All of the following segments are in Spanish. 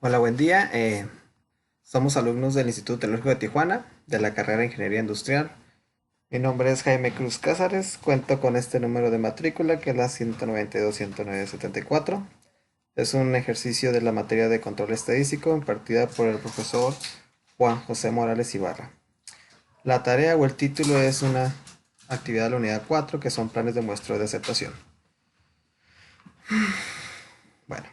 Hola, buen día. Somos alumnos del Instituto Tecnológico de Tijuana, de la carrera de Ingeniería Industrial. Mi nombre es Jaime Cruz Cázares. Cuento con este número de matrícula que es la 192-109-74. Es un ejercicio de la materia de control estadístico impartida por el profesor Juan José Morales Ibarra. La tarea o el título es una actividad de la unidad 4, que son planes de muestreo de aceptación. Bueno,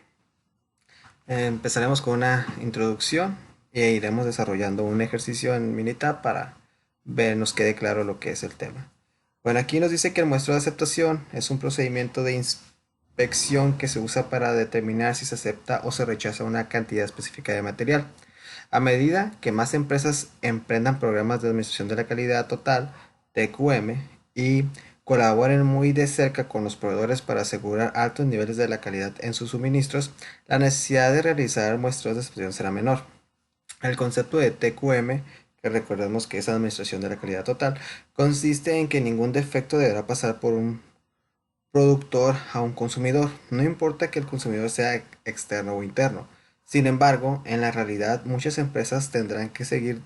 empezaremos con una introducción e iremos desarrollando un ejercicio en Minitab para ver nos quede claro lo que es el tema. Bueno, aquí nos dice que el muestreo de aceptación es un procedimiento de inspección que se usa para determinar si se acepta o se rechaza una cantidad específica de material. A medida que más empresas emprendan programas de administración de la calidad total, TQM, y colaboren muy de cerca con los proveedores para asegurar altos niveles de la calidad en sus suministros, la necesidad de realizar muestreos de aceptación será menor. El concepto de TQM, que recordemos que es administración de la calidad total, consiste en que ningún defecto deberá pasar por un productor a un consumidor, no importa que el consumidor sea externo o interno. Sin embargo, en la realidad muchas empresas tendrán que seguir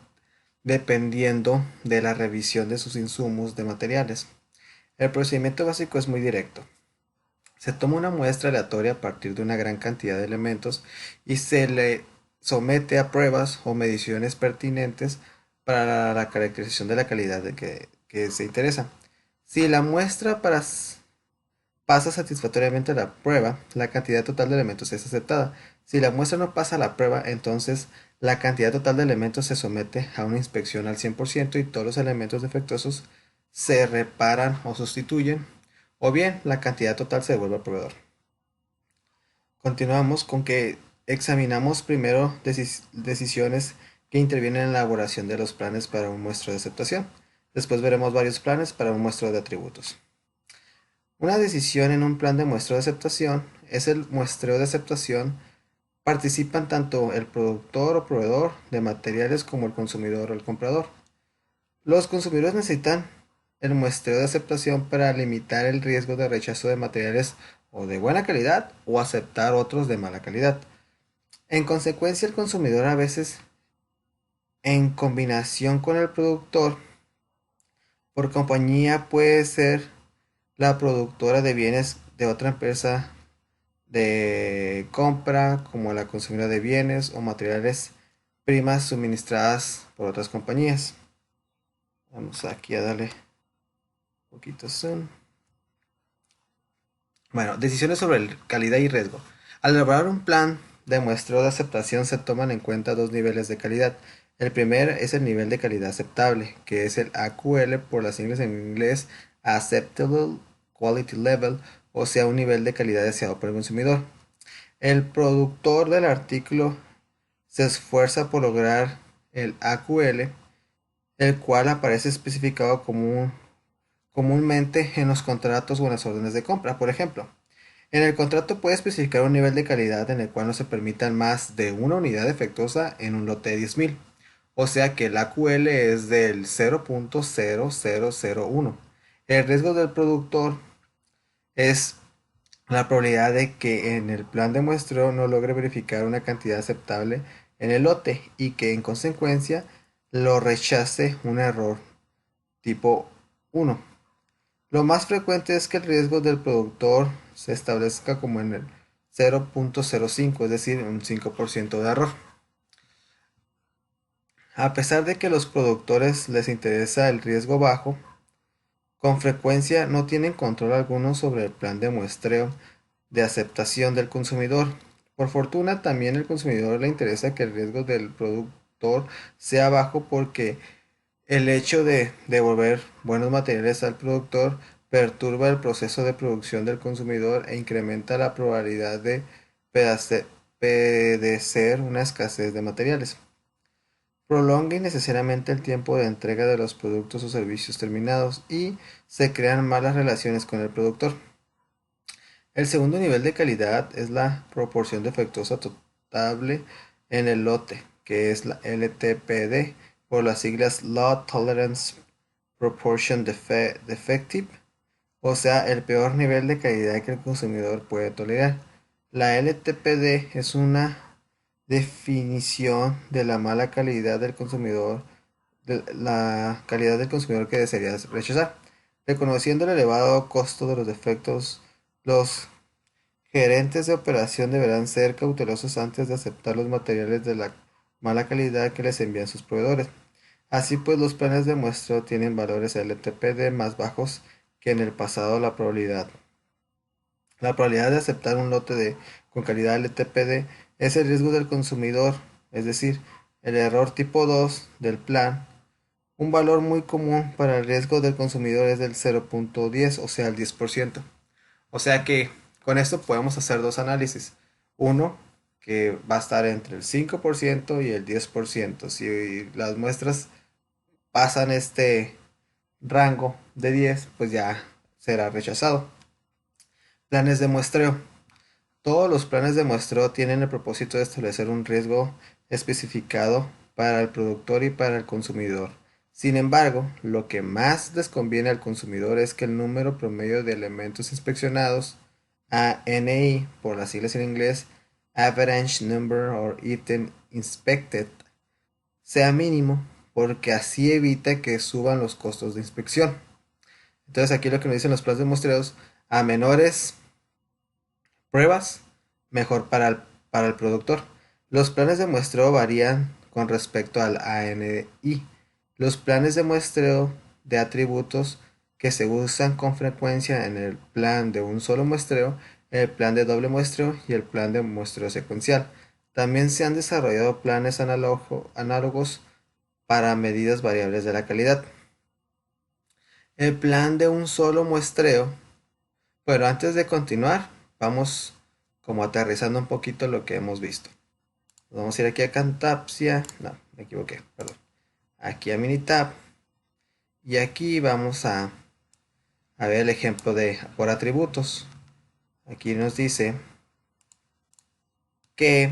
dependiendo de la revisión de sus insumos de materiales. El procedimiento básico es muy directo. Se toma una muestra aleatoria a partir de una gran cantidad de elementos y se le somete a pruebas o mediciones pertinentes para la caracterización de la calidad que se interesa. Si la muestra pasa satisfactoriamente la prueba, la cantidad total de elementos es aceptada. Si la muestra no pasa la prueba, entonces la cantidad total de elementos se somete a una inspección al 100% y todos los elementos defectuosos se reparan o sustituyen, o bien la cantidad total se devuelve al proveedor. Continuamos con que examinamos primero decisiones que intervienen en la elaboración de los planes para un muestreo de aceptación. Después veremos varios planes para un muestreo de atributos. Una decisión en un plan de muestreo de aceptación es el muestreo de aceptación. Participan tanto el productor o proveedor de materiales como el consumidor o el comprador. Los consumidores necesitan el muestreo de aceptación para limitar el riesgo de rechazo de materiales o de buena calidad o aceptar otros de mala calidad. En consecuencia, el consumidor a veces, en combinación con el productor, por compañía puede ser la productora de bienes de otra empresa de compra, como la consumidora de bienes o materiales primas suministradas por otras compañías. Vamos aquí a darle un poquito zoom. Bueno, decisiones sobre calidad y riesgo. Al elaborar un plan de muestreo de aceptación se toman en cuenta dos niveles de calidad. El primer es el nivel de calidad aceptable, que es el AQL por las siglas en inglés Acceptable Quality Level, o sea, un nivel de calidad deseado por el consumidor. El productor del artículo se esfuerza por lograr el AQL, el cual aparece especificado comúnmente en los contratos o en las órdenes de compra. Por ejemplo, en el contrato puede especificar un nivel de calidad en el cual no se permitan más de una unidad defectuosa en un lote de 10.000. O sea que el AQL es del 0.0001. El riesgo del productor es la probabilidad de que en el plan de muestreo no logre verificar una cantidad aceptable en el lote y que en consecuencia lo rechace un error tipo 1. Lo más frecuente es que el riesgo del productor se establezca como en el 0.05, es decir, un 5% de error. A pesar de que a los productores les interesa el riesgo bajo, con frecuencia no tienen control alguno sobre el plan de muestreo de aceptación del consumidor. Por fortuna, también al consumidor le interesa que el riesgo del productor sea bajo, porque el hecho de devolver buenos materiales al productor perturba el proceso de producción del consumidor e incrementa la probabilidad de padecer una escasez de materiales. Prolonga innecesariamente el tiempo de entrega de los productos o servicios terminados y se crean malas relaciones con el productor. El segundo nivel de calidad es la proporción defectuosa total en el lote, que es la LTPD, por las siglas Low Tolerance Proportion Defective, o sea, el peor nivel de calidad que el consumidor puede tolerar. La LTPD definición de la mala calidad del consumidor, de la calidad del consumidor que desearías rechazar. Reconociendo el elevado costo de los defectos, los gerentes de operación deberán ser cautelosos antes de aceptar los materiales de la mala calidad que les envían sus proveedores. Así pues, los planes de muestreo tienen valores LTPD más bajos que en el pasado. La probabilidad de aceptar un lote con calidad LTPD es el riesgo del consumidor, es decir, el error tipo 2 del plan. Un valor muy común para el riesgo del consumidor es del 0.10, o sea, el 10%. O sea que con esto podemos hacer dos análisis. Uno, que va a estar entre el 5% y el 10%. Si las muestras pasan este rango de 10, pues ya será rechazado. Planes de muestreo. Todos los planes de muestreo tienen el propósito de establecer un riesgo especificado para el productor y para el consumidor. Sin embargo, lo que más les conviene al consumidor es que el número promedio de elementos inspeccionados, ANI por las siglas en inglés, Average Number of Items Inspected, sea mínimo, porque así evita que suban los costos de inspección. Entonces aquí lo que nos dicen los planes de muestreos: a menores pruebas, mejor para el productor. Los planes de muestreo varían con respecto al ANI. Los planes de muestreo de atributos que se usan con frecuencia en el plan de un solo muestreo, el plan de doble muestreo y el plan de muestreo secuencial. También se han desarrollado planes análogos para medidas variables de la calidad. El plan de un solo muestreo. Pero antes de continuar, vamos como aterrizando un poquito lo que hemos visto. Vamos a ir aquí a Camtasia. No, me equivoqué, perdón. Aquí a Minitab. Y aquí vamos a ver el ejemplo de por atributos. Aquí nos dice que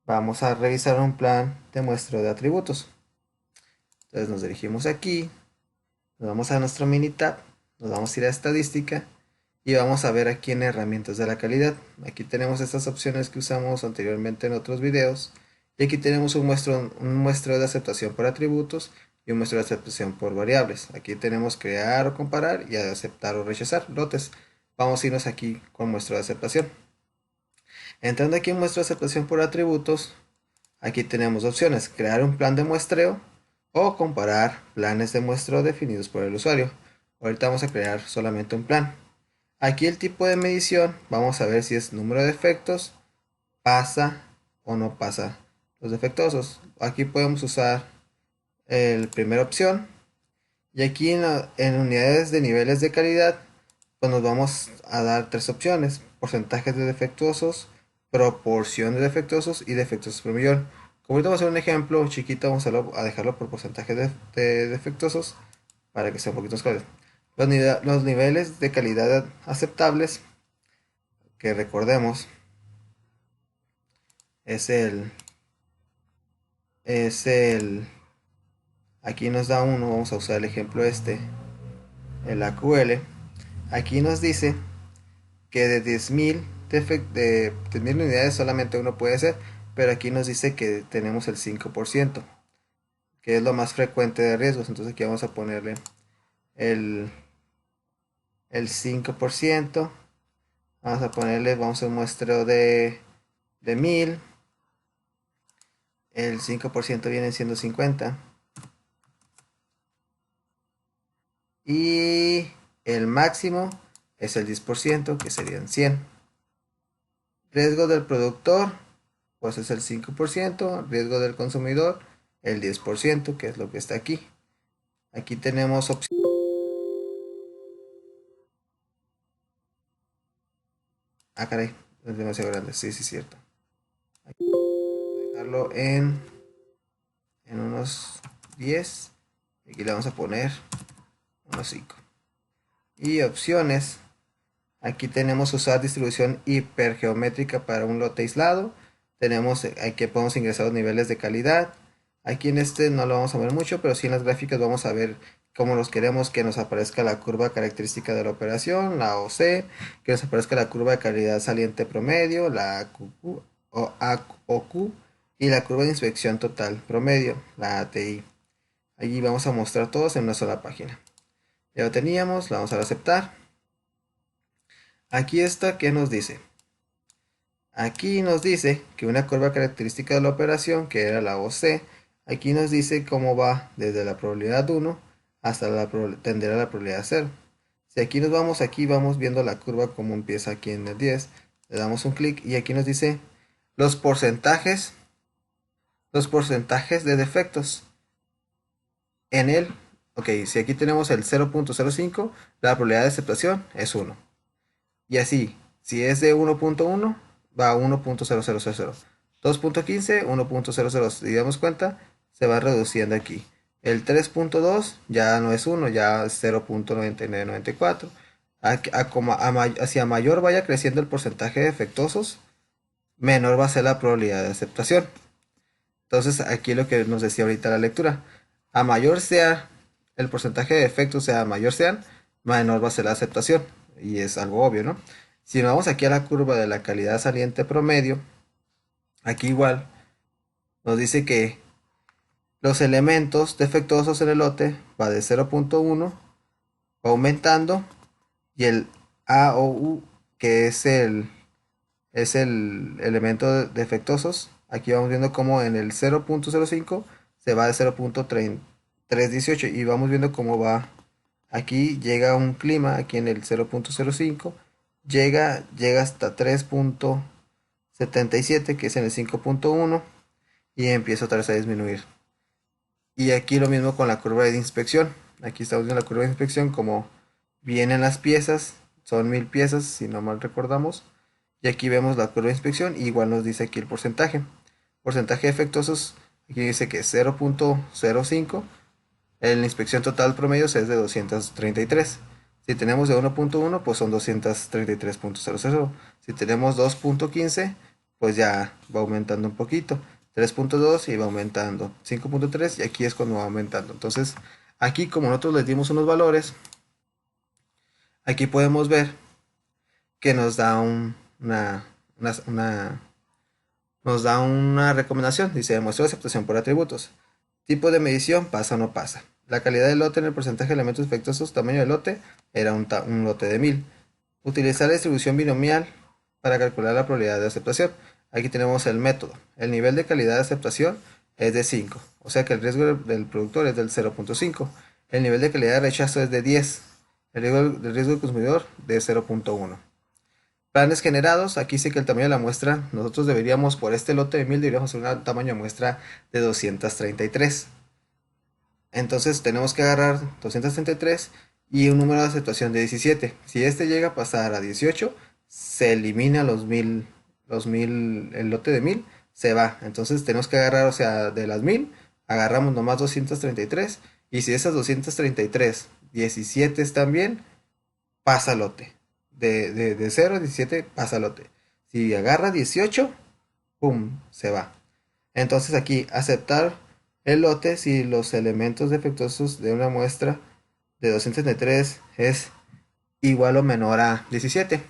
vamos a revisar un plan de muestreo de atributos. Entonces nos dirigimos aquí. Nos vamos a nuestro Minitab. Nos vamos a ir a estadística. Y vamos a ver aquí en herramientas de la calidad. Aquí tenemos estas opciones que usamos anteriormente en otros videos. Y aquí tenemos un muestreo de aceptación por atributos y un muestreo de aceptación por variables. Aquí tenemos crear o comparar y aceptar o rechazar lotes. Vamos a irnos aquí con muestreo de aceptación. Entrando aquí en muestreo de aceptación por atributos, aquí tenemos opciones: crear un plan de muestreo o comparar planes de muestreo definidos por el usuario. Ahorita vamos a crear solamente un plan. Aquí el tipo de medición, vamos a ver si es número de defectos, pasa o no pasa los defectuosos. Aquí podemos usar la primera opción. Y aquí en unidades de niveles de calidad, pues nos vamos a dar tres opciones: porcentajes de defectuosos, proporción de defectuosos y defectuosos por millón. Como ahorita vamos a hacer un ejemplo chiquito, vamos a dejarlo por porcentaje de defectuosos para que sea un poquito más claro. Los niveles de calidad aceptables, que recordemos, es el, aquí nos da uno, vamos a usar el ejemplo el AQL. Aquí nos dice que de 10.000 de 10.000 unidades solamente uno puede ser, pero aquí nos dice que tenemos el 5%, que es lo más frecuente de riesgos. Entonces aquí vamos a ponerle el, el 5%. Vamos a ponerle, vamos a hacer un muestreo de 1000. El 5% viene siendo 50. Y el máximo es el 10%, que serían 100. Riesgo del productor, pues es el 5%. Riesgo del consumidor, el 10%, que es lo que está aquí. Aquí tenemos opción. Ah, caray, es demasiado grande. Sí, sí, cierto. Aquí vamos a dejarlo en unos 10. Y aquí le vamos a poner unos 5. Y opciones. Aquí tenemos usar distribución hipergeométrica para un lote aislado. Tenemos aquí podemos ingresar los niveles de calidad. Aquí en este no lo vamos a ver mucho, pero sí en las gráficas vamos a ver cómo los queremos que nos aparezca la curva característica de la operación, la OC, que nos aparezca la curva de calidad saliente promedio, la QQ, AOQ, y la curva de inspección total promedio, la ATI. Allí vamos a mostrar todos en una sola página. Ya lo teníamos, la vamos a dar a aceptar. Aquí está, ¿qué nos dice? Aquí nos dice que una curva característica de la operación, que era la OC, aquí nos dice cómo va desde la probabilidad 1 hasta tender a la probabilidad 0. Si aquí nos vamos, aquí vamos viendo la curva como empieza aquí en el 10. Le damos un clic y aquí nos dice los porcentajes de defectos en el. Ok, si aquí tenemos el 0.05, la probabilidad de aceptación es 1. Y así, si es de 1.1, va a 1.0000. 2.15, 1.00. Si damos cuenta, se va reduciendo aquí. El 3.2 ya no es 1, ya es 0.9994. Hacia mayor vaya creciendo el porcentaje de defectuosos, menor va a ser la probabilidad de aceptación. Entonces, aquí lo que nos decía ahorita la lectura. A mayor sea el porcentaje de defectos, sea mayor sean, menor va a ser la aceptación. Y es algo obvio, ¿no? Si nos vamos aquí a la curva de la calidad saliente promedio, aquí igual nos dice que los elementos defectuosos en el lote va de 0.1, va aumentando, y el A o U, que es el elemento defectuosos, aquí vamos viendo como en el 0.05 se va de 0.318 y vamos viendo cómo va. Aquí llega un clima, aquí en el 0.05, llega hasta 3.77, que es en el 5.1, y empieza otra vez a disminuir. Y aquí lo mismo con la curva de inspección. Aquí estamos viendo la curva de inspección, como vienen las piezas, son 1000 piezas, si no mal recordamos. Y aquí vemos la curva de inspección, y igual nos dice aquí el porcentaje. Porcentaje de defectuosos, aquí dice que es 0.05. La inspección total promedio es de 233. Si tenemos de 1.1, pues son 233.00. Si tenemos 2.15, pues ya va aumentando un poquito. 3.2 y va aumentando. 5.3 y aquí es cuando va aumentando. Entonces, aquí como nosotros les dimos unos valores, aquí podemos ver que nos da nos da una recomendación. Dice, demuestra aceptación por atributos. Tipo de medición, pasa o no pasa. La calidad del lote en el porcentaje de elementos defectuosos, tamaño del lote, era un lote de 1000. Utilizar la distribución binomial para calcular la probabilidad de aceptación. Aquí tenemos el método. El nivel de calidad de aceptación es de 5, o sea que el riesgo del productor es del 0.5. El nivel de calidad de rechazo es de 10. El riesgo del consumidor de 0.1. Planes generados, aquí sí que el tamaño de la muestra, nosotros deberíamos, por este lote de 1000, deberíamos hacer un tamaño de muestra de 233. Entonces tenemos que agarrar 233 y un número de aceptación de 17. Si este llega a pasar a 18, se elimina los 1000, el lote de 1000 se va. Entonces tenemos que agarrar, o sea, de las 1000, agarramos nomás 233. Y si esas 233, 17 están bien, pasa lote. De 0 a 17 pasa lote. Si agarra 18, ¡pum!, se va. Entonces aquí aceptar el lote si los elementos defectuosos de una muestra de 233 es igual o menor a 17.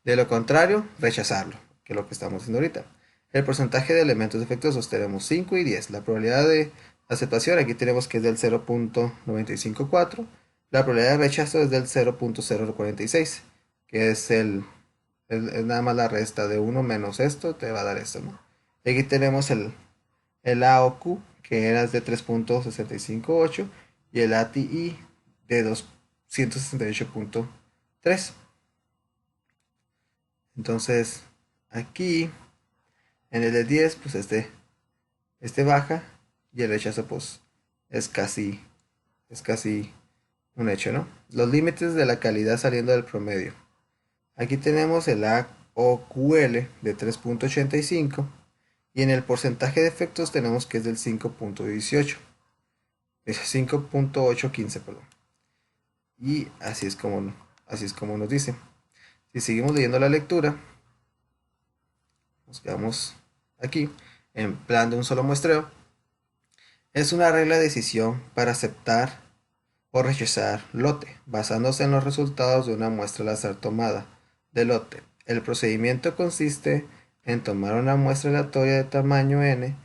De lo contrario, rechazarlo, que es lo que estamos haciendo ahorita. El porcentaje de elementos defectuosos tenemos 5 y 10. La probabilidad de aceptación aquí tenemos que es del 0.954. La probabilidad de rechazo es del 0.046, que es es nada más la resta de 1 menos esto, te va a dar esto, ¿no? Y aquí tenemos el AOQ, que era de 3.658, y el ATI de 268.3. Entonces, aquí en el de 10, pues este baja, y el rechazo, pues es casi, es casi un hecho, ¿no? Los límites de la calidad saliendo del promedio. Aquí tenemos el AOQL de 3.85, y en el porcentaje de efectos tenemos que es del 5.18. Es 5.815, perdón. Y así es como nos dice. Si seguimos leyendo la lectura, nos quedamos aquí en plan de un solo muestreo. Es una regla de decisión para aceptar o rechazar lote, basándose en los resultados de una muestra al azar tomada de lote. El procedimiento consiste en tomar una muestra aleatoria de tamaño n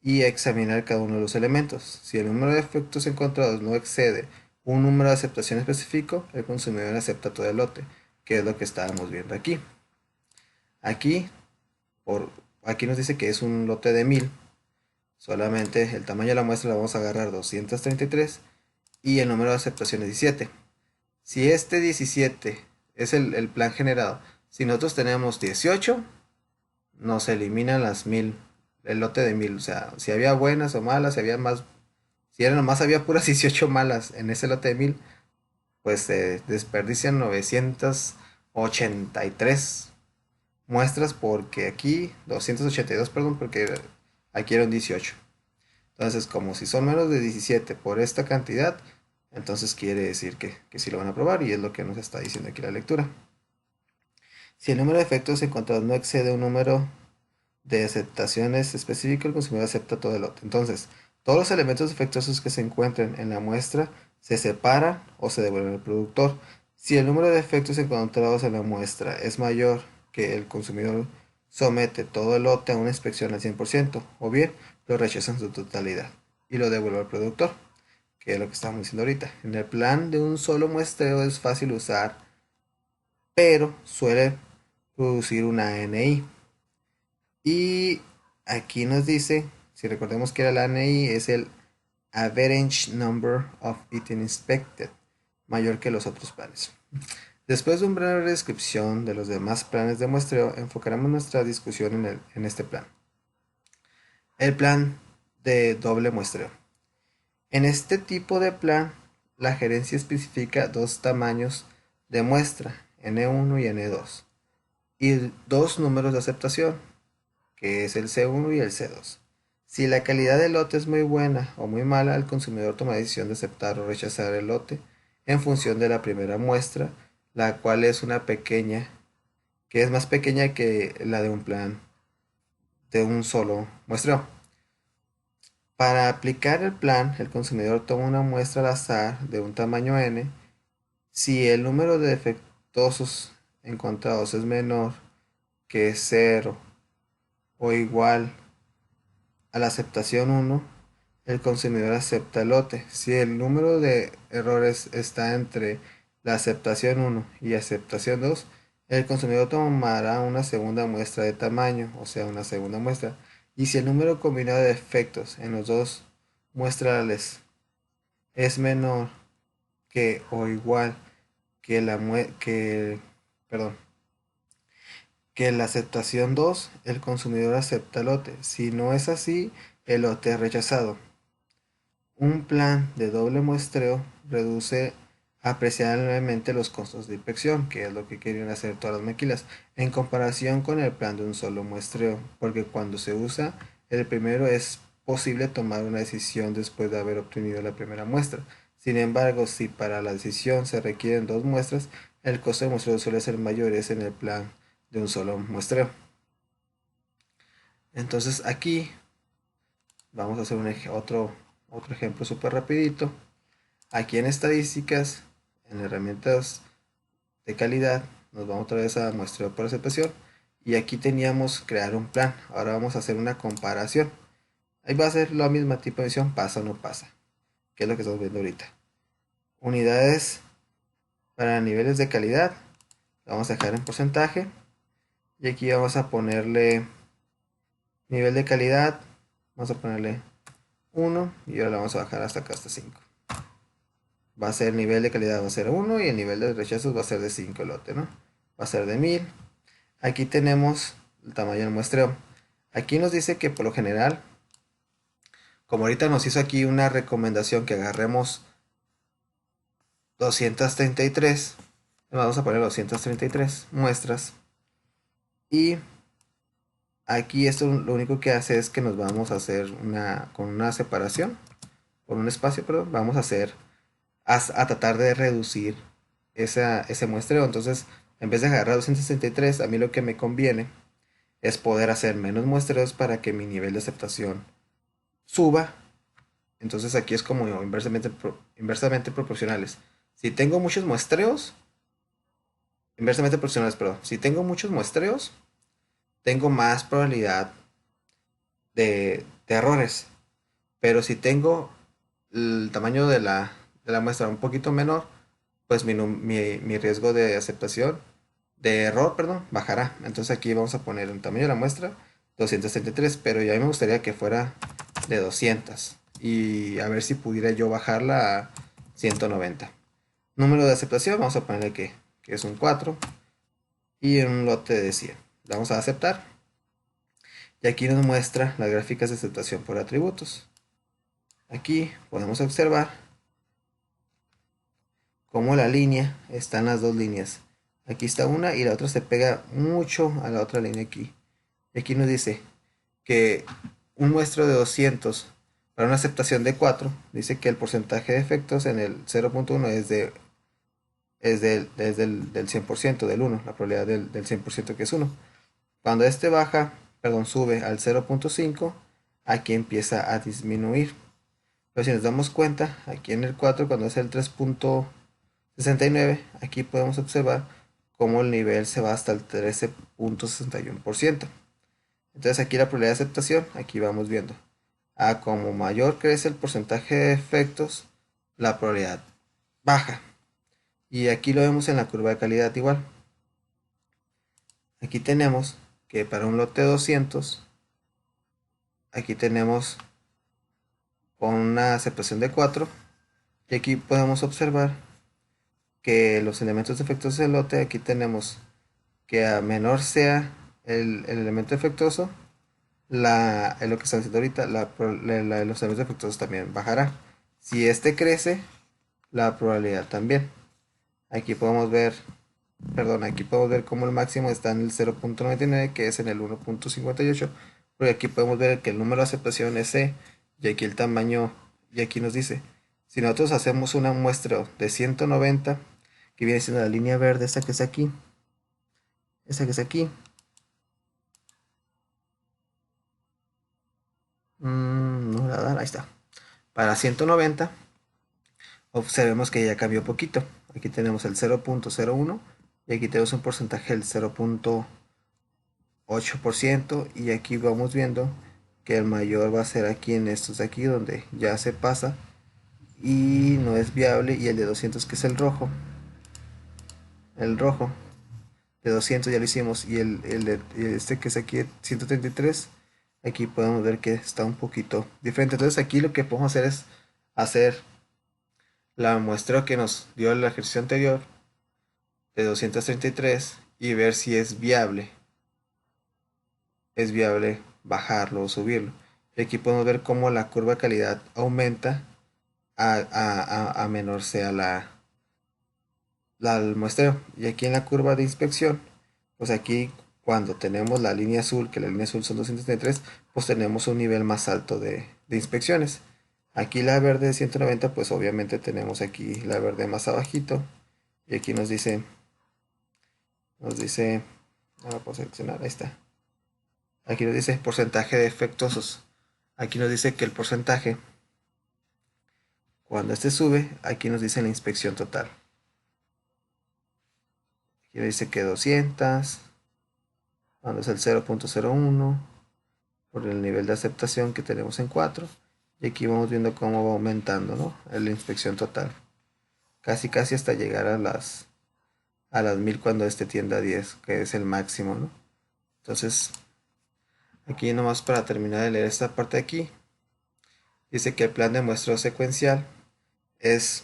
y examinar cada uno de los elementos. Si el número de efectos encontrados no excede un número de aceptación específico, el consumidor acepta todo el lote, que es lo que estábamos viendo aquí. Aquí, aquí nos dice que es un lote de 1000. Solamente el tamaño de la muestra la vamos a agarrar 233 y el número de aceptación es 17. Si este 17 es el plan generado, si nosotros tenemos 18, nos eliminan las 1000, el lote de 1000. O sea, si había buenas o malas, si había más, si eran nomás había puras 18 malas en ese lote de 1000, pues se desperdician 983 muestras, porque aquí, 282, perdón, porque aquí eran 18. Entonces, como si son menos de 17 por esta cantidad, entonces quiere decir que sí lo van a aprobar, y es lo que nos está diciendo aquí la lectura. Si el número de efectos encontrados no excede un número de aceptaciones específico, el consumidor acepta todo el lote. Entonces, todos los elementos defectuosos que se encuentren en la muestra se separan o se devuelven al productor. Si el número de efectos encontrados en la muestra es mayor que el consumidor, somete todo el lote a una inspección al 100%, o bien lo rechaza en su totalidad y lo devuelve al productor, que es lo que estamos diciendo ahorita. En el plan de un solo muestreo es fácil usar, pero suele producir una ANI. Y aquí nos dice, si recordemos que era la ANI, es el Average Number of Items Inspected, mayor que los otros planes. Después de una breve descripción de los demás planes de muestreo, enfocaremos nuestra discusión en este plan. El plan de doble muestreo. En este tipo de plan, la gerencia especifica dos tamaños de muestra, N1 y N2, y dos números de aceptación, que es el C1 y el C2. Si la calidad del lote es muy buena o muy mala, el consumidor toma la decisión de aceptar o rechazar el lote en función de la primera muestra, la cual es una pequeña, que es más pequeña que la de un plan de un solo muestreo. Para aplicar el plan, el consumidor toma una muestra al azar de un tamaño n. Si el número de defectuosos encontrados es menor que 0 o igual a la aceptación 1, el consumidor acepta el lote. Si el número de errores está entre la aceptación 1 y aceptación 2, el consumidor tomará una segunda muestra de tamaño, o sea, una segunda muestra. Y si el número combinado de defectos en los dos muestrales es menor que o igual que que la aceptación 2, el consumidor acepta el lote. Si no es así, el lote es rechazado. Un plan de doble muestreo reduce apreciablemente los costos de inspección, que es lo que quieren hacer todas las maquilas, en comparación con el plan de un solo muestreo, porque cuando se usa el primero es posible tomar una decisión después de haber obtenido la primera muestra. Sin embargo, si para la decisión se requieren dos muestras, el costo de muestreo suele ser mayor en el plan de un solo muestreo. Entonces aquí vamos a hacer otro ejemplo súper rapidito. Aquí en estadísticas, en herramientas de calidad, nos vamos otra vez a muestreo por aceptación, y aquí teníamos crear un plan. Ahora vamos a hacer una comparación. Ahí va a ser la misma tipo de decisión, pasa o no pasa, que es lo que estamos viendo ahorita. Unidades para niveles de calidad, vamos a dejar en porcentaje, y aquí vamos a ponerle nivel de calidad, vamos a ponerle 1, y ahora la vamos a bajar hasta acá, hasta 5. Va a ser el nivel de calidad, va a ser 1, y el nivel de rechazos va a ser de 5 el lote, ¿no? Va a ser de 1000. Aquí tenemos el tamaño del muestreo. Aquí nos dice que por lo general, como ahorita nos hizo aquí una recomendación que agarremos 233, vamos a poner 233 muestras. Y aquí esto lo único que hace es que nos vamos a hacer con una separación, con un espacio, perdón, vamos a hacer a tratar de reducir ese muestreo. Entonces, en vez de agarrar 263, a mí lo que me conviene es poder hacer menos muestreos para que mi nivel de aceptación suba. Entonces aquí es como inversamente proporcionales. Si tengo muchos muestreos, inversamente proporcionales, perdón. Si tengo muchos muestreos, tengo más probabilidad de errores. Pero si tengo el tamaño de la muestra un poquito menor, pues mi riesgo de aceptación, de error, perdón, bajará. Entonces aquí vamos a poner el tamaño de la muestra 233, pero ya a mí me gustaría que fuera de 200 y a ver si pudiera yo bajarla a 190. Número de aceptación, vamos a ponerle que es un 4 y en un lote de 100. Le vamos a aceptar y aquí nos muestra las gráficas de aceptación por atributos. Aquí podemos observar cómo la línea está en las dos líneas. Aquí está una y la otra se pega mucho a la otra línea aquí. Y aquí nos dice que un muestreo de 200 para una aceptación de 4 dice que el porcentaje de efectos en el 0.1 del 100%, del 1, la probabilidad del 100% que es 1. Cuando este baja, perdón, sube al 0.5, aquí empieza a disminuir. Pero si nos damos cuenta, aquí en el 4, cuando es el 3.69, aquí podemos observar cómo el nivel se va hasta el 13.61%. Entonces aquí la probabilidad de aceptación, aquí vamos viendo. A como mayor crece el porcentaje de efectos, la probabilidad baja. Y aquí lo vemos en la curva de calidad igual. Aquí tenemos que para un lote de 200, aquí tenemos con una aceptación de 4. Y aquí podemos observar que los elementos defectuosos del lote, aquí tenemos que a menor sea el elemento defectuoso, es lo que está diciendo ahorita, los elementos defectuosos también bajará. Si este crece, la probabilidad también. Aquí podemos ver, perdón, aquí podemos ver cómo el máximo está en el 0.99, que es en el 1.58, porque aquí podemos ver que el número de aceptación es C, y aquí el tamaño, y aquí nos dice, si nosotros hacemos una muestra de 190, que viene siendo la línea verde, esta que es aquí, no la dan, ahí está, para 190, observemos que ya cambió poquito, aquí tenemos el 0.01, y aquí tenemos un porcentaje del 0.8%, y aquí vamos viendo que el mayor va a ser aquí en estos de aquí, donde ya se pasa, y no es viable, y el de 200 que es el rojo, de 200 ya lo hicimos, y el de este que es aquí 133, aquí podemos ver que está un poquito diferente. Entonces aquí lo que podemos hacer es hacer la muestra que nos dio el ejercicio anterior de 233 y ver si es viable bajarlo o subirlo. Y aquí podemos ver cómo la curva de calidad aumenta a menor sea el muestreo. Y aquí en la curva de inspección, pues aquí cuando tenemos la línea azul, que la línea azul son 233, pues tenemos un nivel más alto de inspecciones. Aquí la verde de 190, pues obviamente tenemos aquí la verde más abajito. Y aquí ahora puedo seleccionar, ahí está. Aquí nos dice porcentaje de defectuosos. Aquí nos dice que el porcentaje, cuando este sube, aquí nos dice la inspección total. Aquí nos dice que 200, cuando es el 0.01, por el nivel de aceptación que tenemos en 4. Y aquí vamos viendo cómo va aumentando, ¿no? La inspección total. Casi hasta llegar a las 1000 cuando este tiende a 10, que es el máximo, ¿no? Entonces, aquí nomás para terminar de leer esta parte de aquí, dice que el plan de muestreo secuencial es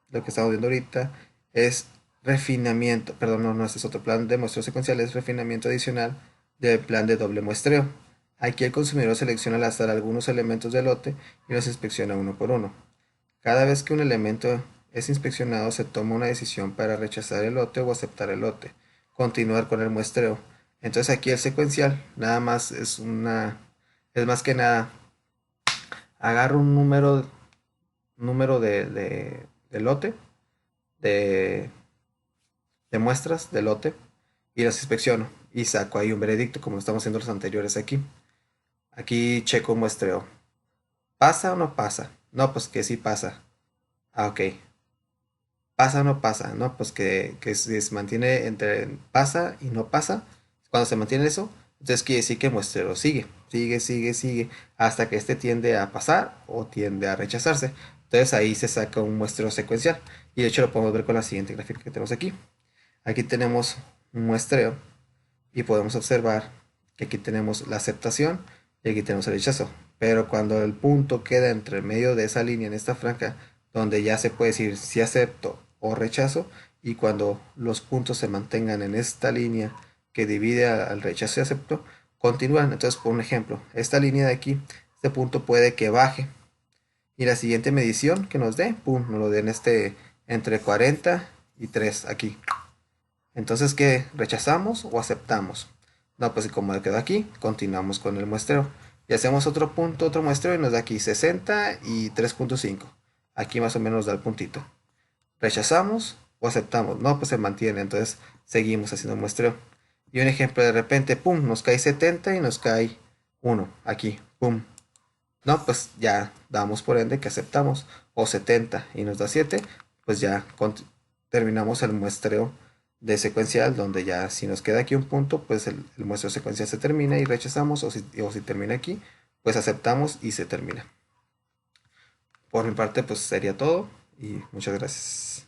lo que estamos viendo ahorita, es refinamiento, perdón, no, este es otro plan de muestreo secuencial, es refinamiento adicional del plan de doble muestreo. Aquí el consumidor selecciona al azar algunos elementos del lote y los inspecciona uno por uno. Cada vez que un elemento es inspeccionado, se toma una decisión para rechazar el lote o aceptar el lote, continuar con el muestreo. Entonces aquí el secuencial nada más es más que nada, agarro un número de lote, de, de muestras de lote, y las inspecciono y saco ahí un veredicto como estamos haciendo los anteriores aquí. Aquí checo muestreo. ¿Pasa o no pasa? No, pues que sí pasa. Ah, ok. ¿Pasa o no pasa? No, pues que si se mantiene entre pasa y no pasa. Cuando se mantiene eso, Entonces quiere decir que el muestreo sigue, sigue, hasta que este tiende a pasar o tiende a rechazarse. Entonces ahí se saca un muestreo secuencial. Y de hecho lo podemos ver con la siguiente gráfica que tenemos aquí. Aquí tenemos un muestreo y podemos observar que aquí tenemos la aceptación y aquí tenemos el rechazo. Pero cuando el punto queda entre medio de esa línea en esta franja, donde ya se puede decir si acepto o rechazo, y cuando los puntos se mantengan en esta línea que divide al rechazo y acepto, continúan. Entonces, por un ejemplo, esta línea de aquí, este punto puede que baje y la siguiente medición que nos dé, pum, nos lo den entre 40 y 3 aquí. Entonces, ¿qué? ¿Rechazamos o aceptamos? No, pues como quedó aquí, continuamos con el muestreo. Y hacemos otro punto, otro muestreo y nos da aquí 60 y 3.5. Aquí más o menos nos da el puntito. ¿Rechazamos o aceptamos? No, pues se mantiene, entonces seguimos haciendo muestreo. Y un ejemplo, de repente, pum, nos cae 70 y nos cae 1 aquí, pum. No, pues ya damos por ende que aceptamos. O 70 y nos da 7, pues ya terminamos el muestreo de secuencial, donde ya si nos queda aquí un punto, pues el muestreo secuencial se termina y rechazamos, o si termina aquí, pues aceptamos y se termina. Por mi parte, pues sería todo y muchas gracias.